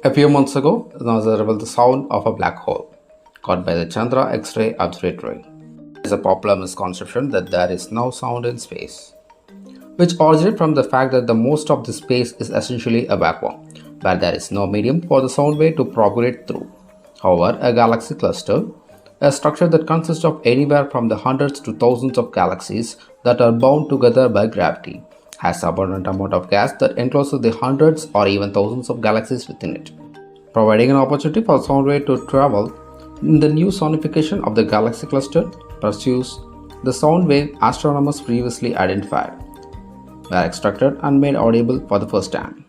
A few months ago, NASA revealed the sound of a black hole caught by the Chandra X-ray Observatory. There is a popular misconception that there is no sound in space, which originates from the fact that the most of the space is essentially a vacuum, where there is no medium for the sound wave to propagate through. However, a galaxy cluster, a structure that consists of anywhere from the hundreds to thousands of galaxies that are bound together by gravity, has abundant amount of gas that encloses the hundreds or even thousands of galaxies within it, providing an opportunity for sound wave to travel. In the new sonification of the galaxy cluster pursues the sound wave astronomers previously identified, were extracted and made audible for the first time.